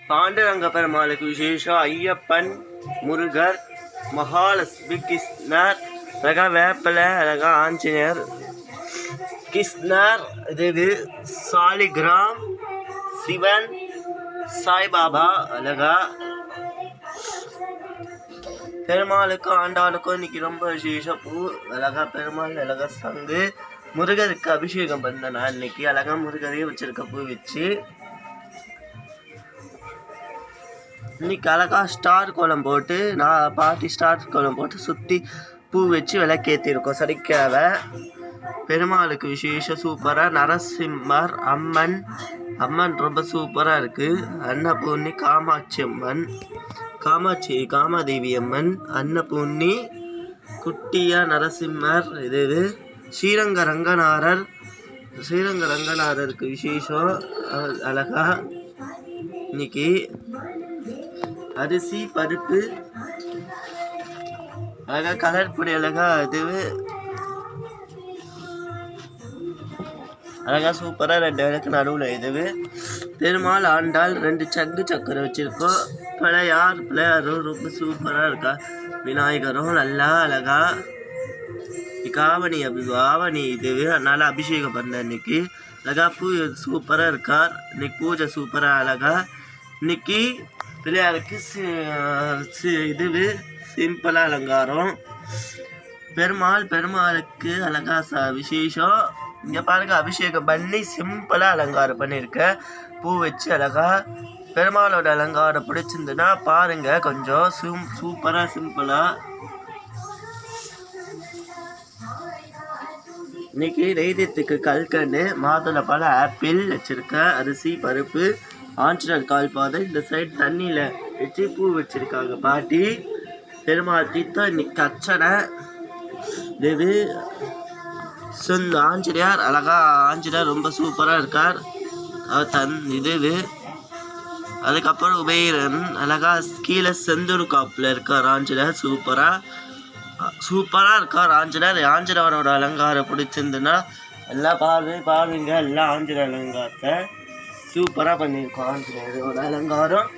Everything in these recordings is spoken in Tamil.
பாண்டுரங்க பெருமாளுக்கு விசேஷம் ஐயப்பன், முருகர், மகாலட்சுமி, கிருஷ்ணர், அழகா வேப்பிலை, அழகா ஆஞ்சநேயர், கிருஷ்ணர், இது சாலிகிராம், சிவன், சாய்பாபா, அழகா பெருமாளுக்கும் ஆண்டாளுக்கும் இன்னைக்கு ரொம்ப விசேஷம். பூ அழகா பெருமாள், அழகா சங்கு, முருகருக்கு அபிஷேகம் பண்ண நான் இன்னைக்கு அழகா முருகரையும் வச்சிருக்க பூ வச்சு இன்னைக்கு அழகா ஸ்டார் கோலம் போட்டு நான் பாட்டி ஸ்டார் கோலம் போட்டு சுற்றி பூ வச்சு விளக்கேற்றிருக்கோம். சனிக்கிழமை பெருமாளுக்கு விசேஷம் சூப்பராக. நரசிம்மர், அம்மன் ரொம்ப சூப்பராக இருக்குது. அன்னபூர்ணி, காமாட்சி அம்மன், காமாதேவி அம்மன், அன்னபூர்ணி, குட்டியா நரசிம்மர், இது ஸ்ரீரங்க ரங்கநாதருக்கு விசேஷம். அழகா இன்னைக்கு அரிசி பருப்பு அழகா கலர் பொடி அழகா அழகா சூப்பராக 2 விளக்கு நடுவில் இதுவு பெருமாள் ஆண்டாள் 2 சங்கு சக்கரை வச்சுருக்கோம். பிள்ளையாரும் ரொம்ப சூப்பராக இருக்கா. விநாயகரும் நல்லா அழகா ஆவணி இதுவு அதனால் அபிஷேகம் பண்ண இன்னைக்கு அழகா பூ சூப்பராக இருக்கார். இன்னைக்கு பூஜை சூப்பராக அழகா. இன்னைக்கு பிள்ளையாருக்கு இதுவு சிம்பிளாக அலங்காரம். பெருமாளுக்கு அழகா விசேஷம். இங்கே பாருங்க அபிஷேகம் பண்ணி சிம்பிளாக அலங்காரம் பண்ணியிருக்கேன் பூ வச்சு அழகா. பெருமாளோட அலங்காரம் பிடிச்சிருந்துன்னா பாருங்க கொஞ்சம் சூப்பராக சிம்பிளாக. இன்னைக்கு நெய்தத்துக்கு கல்கண்டு, மாதுளப்பழம், ஆப்பிள் வச்சுருக்கேன். அரிசி பருப்பு, ஆஞ்சநேயர் கால்பாதை. இந்த சைடு தண்ணியில் வச்சு பூ வச்சுருக்காங்க பாட்டி. பெருமாள் தீர்த்தம் இன்னைக்கு அர்ச்சனை. இது ஆஞ்சநேயர் அழகா ஆஞ்சநேயர் ரொம்ப சூப்பராக இருக்கார். இது அதுக்கப்புறம் உபேரன் அழகா கீழே செந்தூர் காப்பில் இருக்கார் ஆஞ்சநேயர். சூப்பராக இருக்கார் ஆஞ்சநேயரோட அலங்காரம் பிடிச்சிருந்துன்னா எல்லாம் பாருங்க எல்லாம் ஆஞ்சநேயர் அலங்காரத்தை சூப்பராக பண்ணியிருக்கோம். ஆஞ்சநேயரோட அலங்காரம்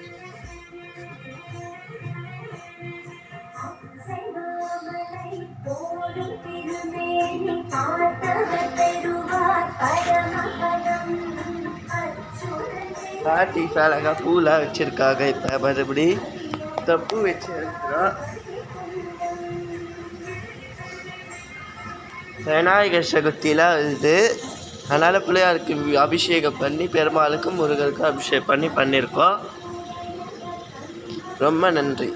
பாட்டி அழகா பூலாம் வச்சிருக்காங்க. இப்போ மறுபடி பூ வச்சிருக்கிறோம். விநாயகர் சதுர்த்திலாம் வருது. அதனால் பிள்ளையாருக்கு அபிஷேகம் பண்ணி பெருமாளுக்கும் முருகருக்கும் அபிஷேகம் பண்ணியிருக்கோம். ரொம்ப நன்றி.